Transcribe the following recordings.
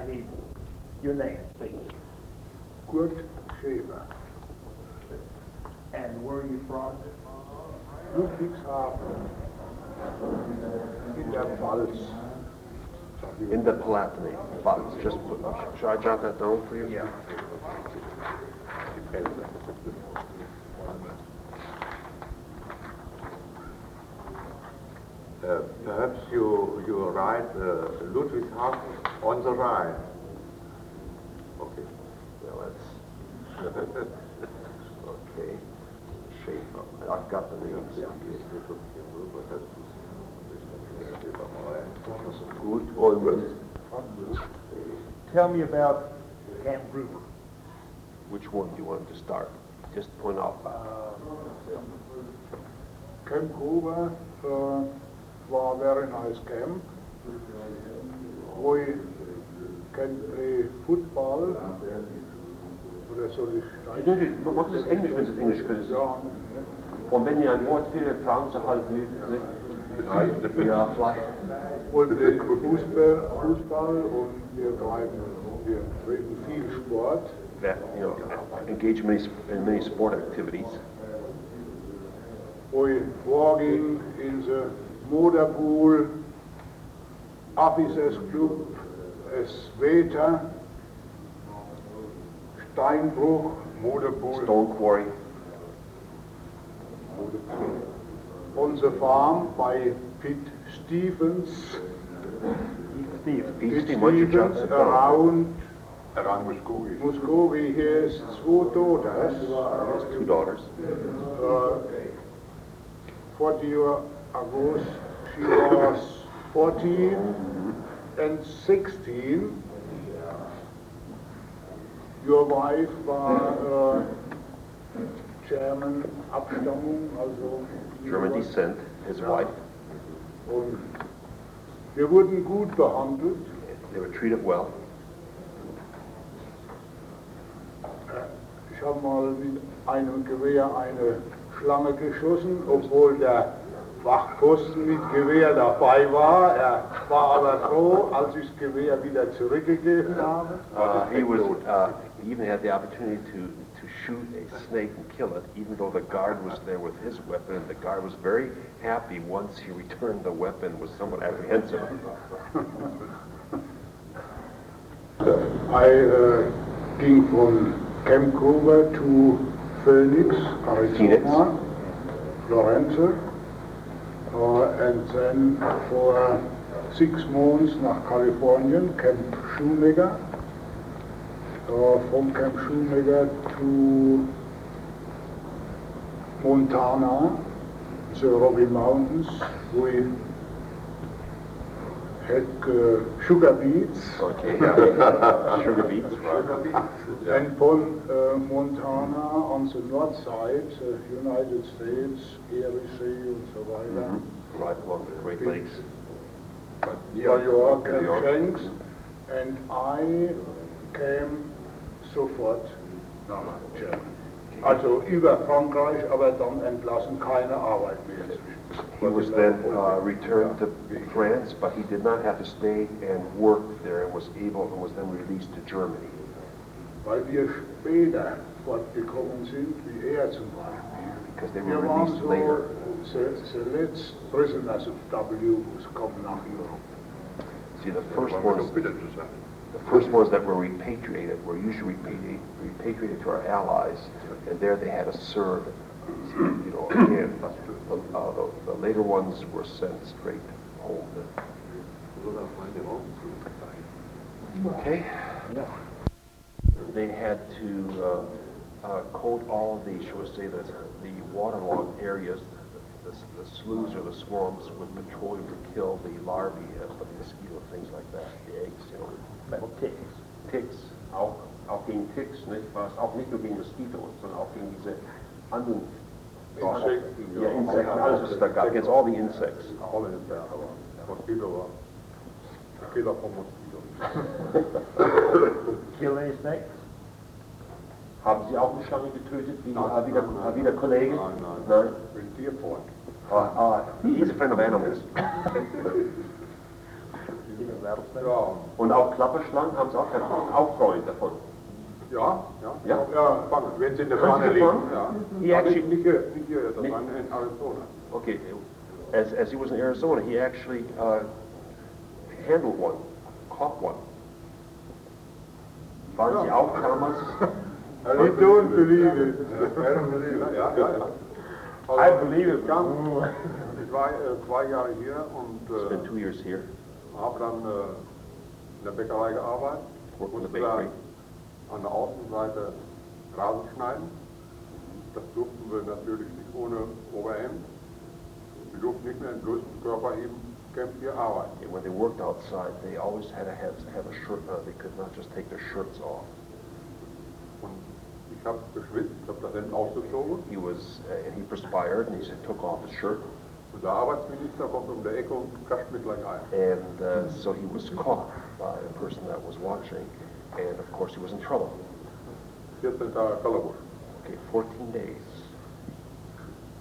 need your name, please. Kurt Schaefer. And where are you from? Ludwigshafen. In der Pfalz. In the Palatinate. But just, should I jot that down for you? Yeah. Perhaps you write Ludwigshafen on the Rhine. Okay. Well, that's okay. Schaefer. I've got the names. Good. Tell me about Camp Gruber. Which one do you want to start? Just point out. Camp Gruber was a very nice camp. We can play football. Oder soll ich Mach das Englisch, wenn es Englisch ist. Ja. Und wenn ihr ein Wort findet, fragen Sie halt nicht. Ja, vielleicht. Und Fußball und wir treiben viel Sport. That, engage in many sport activities. We walking in the motorpool, officers club, Sveta, Steinbruch, motorpool. Stone quarry. On the farm by Pete Stevens. Pete Stevens around Muskogee. Muskogee. He has two daughters. He has two daughters. 40 years ago, she was 14 and 16. Your wife war German Abstammung, also German descent, his wife. Und wir wurden gut behandelt. They were treated well. Ich habe mal mit einem Gewehr eine Schlange geschossen, obwohl der Wachposten mit Gewehr dabei war. Er war aber froh, als ich das Gewehr wieder zurückgegeben habe. He even had the opportunity to shoot a snake and kill it, even though the guard was there with his weapon, and the guard was very happy once he returned the weapon, was somewhat apprehensive. I ging from Camp Gruber to Phoenix, Arizona, Florence, and then for 6 months nach California, Camp Shoemaker. From Camp Shoemaker to Montana, the Rocky Mountains. We had sugar beets. Okay, sugar beets. And from Montana on the north side, United States, Erie Sea and so weiter. Right along the Great Lakes. New York and Shanks. And I came sofort nach Germany. Also über Frankreich, aber dann entlassen, keine Arbeit mehr. He was then returned to France, but he did not have to stay and work there, and was then released to Germany. Weil wir später fortgekommen sind, wie zum Beispiel. Because they were released later. The letzte prisoners of W was kommen nach Europe. See, the first ones that were repatriated were usually repatriated to our allies, and there they had to serve, again. The later ones were sent straight home. Okay. They had to coat all of the, shall we say, the waterlogged areas, the sloughs or the swamps with petroleum to kill the larvae of the mosquito, things like that, the eggs, Ticks. Ticks, auch gegen Ticks, nicht? Was auch nicht nur gegen Moskitos, sondern auch gegen diese anderen Insekten. Ja, Insekten, alles was es da gab, against all the insects. All in there, aber Moskito war der Killer vom Moskito. Kill any snakes? Haben Sie auch eine Schlange getötet, wie der Kollege? Nein. Mit Tierport. He's a friend of animals. Even rattlesnakes? Ja, Und auch Klapperschlangen haben sie auch keinen auch Freund davon. ja, Ja? fangen, wenn sie in der Können Pfanne Sie liegen. fangen? Ja. He Aber actually- nicht hier, das Nicht- war in Arizona. Okay, as he was in Arizona, he actually handled one, caught one. Waren Sie auch damals? I don't believe it. I don't believe it. Ja, ja, ja. Also, I believe it. Ich war 2 Jahre hier und Spent 2 years here, habe dann in der Bäckerei gearbeitet. worked in the Musste da bakery. an der Außenseite Rasen schneiden. Das durften wir natürlich nicht ohne Oberhemd. Wir durften nicht mehr im größten Körper eben Camp hier arbeiten. And when they worked outside, they always had to have a shirt on. They could not just take their shirts off. Und ich habe geschwitzt, habe das Hemd ausgezogen. He was, and he perspired, and he took off his shirt, Und der Arbeitsminister kommt um die Ecke und kascht mich gleich ein. and so he was caught by a person that was watching, and of course he was in trouble. 14 Tage Kalabusch. Okay, 14 days.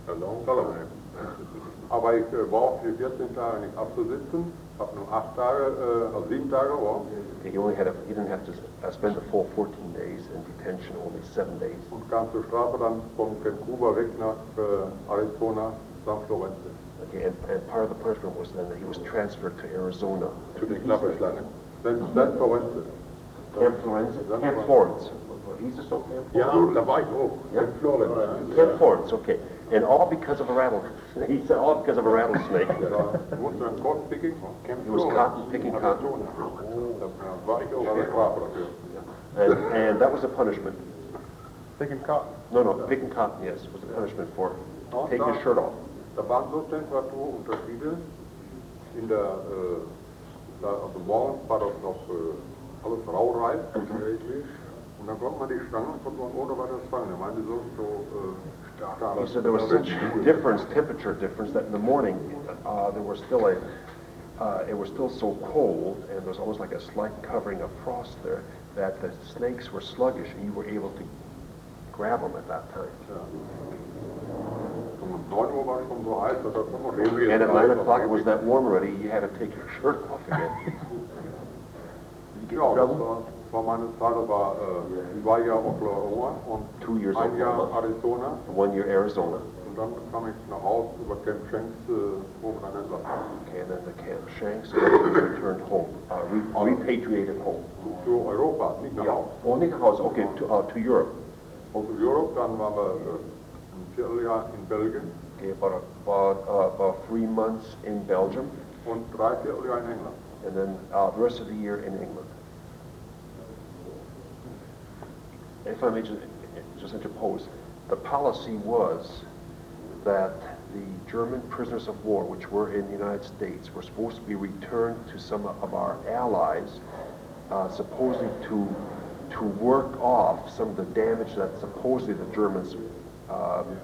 Kalabusch. Aber ich brauchte die 14 Tage nicht abzusitzen, habe nur 8 Tage, also 7 Tage gebraucht He didn't have to spend the full 14 days in detention, only 7 days. und kam zur Strafe dann vom Camp Gruber weg nach Arizona, St. Florenz. Okay, and part of the punishment was then that he was transferred to Arizona. Zu den Klapperschlangen. St. Florenz. Camp Florence? Camp Florence. Hieß es so? Camp Ja, da war ich auch. Ja. Camp Florenz. Camp Florence, okay. And all because of a rattlesnake. He said all because of a rattlesnake. Da musste ein Cotton Picking von Camp He was Florenz. cotton picking cotton. Da war ich auch an der Strafe dafür. And that was a punishment. Picking cotton. No, picking cotton, yes, was a punishment for taking his shirt off. Da waren so Temperaturunterschiede in der, also morgens war das noch alles raureif. Und dann konnte man die Stangen von ohne weiteres fangen. Er meinte He said there was such temperature difference, that in the morning there was still it was still so cold, and there was almost like a slight covering of frost there, that the snakes were sluggish, and you were able to grab them at that time. Um 9 Uhr war es schon so heiß, dass das noch mal And at 9 o'clock it was that warm already, you had to take your shirt off again. Did you get in Ja, das trouble? war meine Zeit, das war 2 Jahre Oklahoma und 2 years 1 Jahr Oklahoma. Arizona. 1 year Arizona. Und dann kam ich nach Hause über Camp Shanks, wo wir dann entlassen. Okay, and then the Camp Shanks, and then we returned home, repatriated home. Zu Europa, nicht nach Hause. Oh, nicht nach Hause, okay, to Europe. Und zu Europe, dann waren wir ein Vierteljahr in Belgien Okay, about 3 months in Belgium, und 3 Vierteljahr in England. and then the rest of the year in England. If I may just interpose, the policy was that the German prisoners of war, which were in the United States, were supposed to be returned to some of our allies, supposedly to work off some of the damage that supposedly the Germans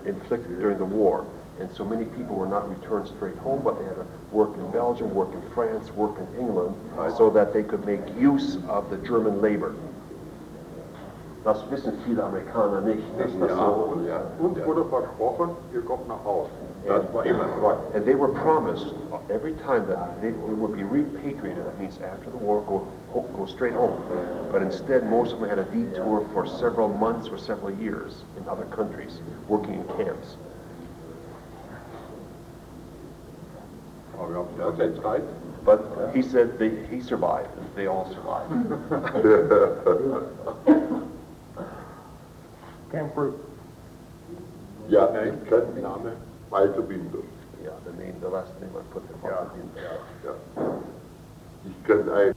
inflicted during the war. And so many people were not returned straight home, but they had to work in Belgium, work in France, work in England, so that they could make use of the German labor. Das wissen viele Amerikaner nicht, dass das so... Uns wurde versprochen, ihr kommt nach Hause. Das war immer so. And they were promised every time that they would be repatriated. That means after the war, go straight home. But instead, most of them had a detour for several months or several years in other countries, working in camps. Aber wir haben das jetzt Zeit. But he said he survived, and they all survived. Camp Gruber. Ja, nein, kein Name, alte Binde. Yeah, the last name I put there. Ja. Ich kenne einen.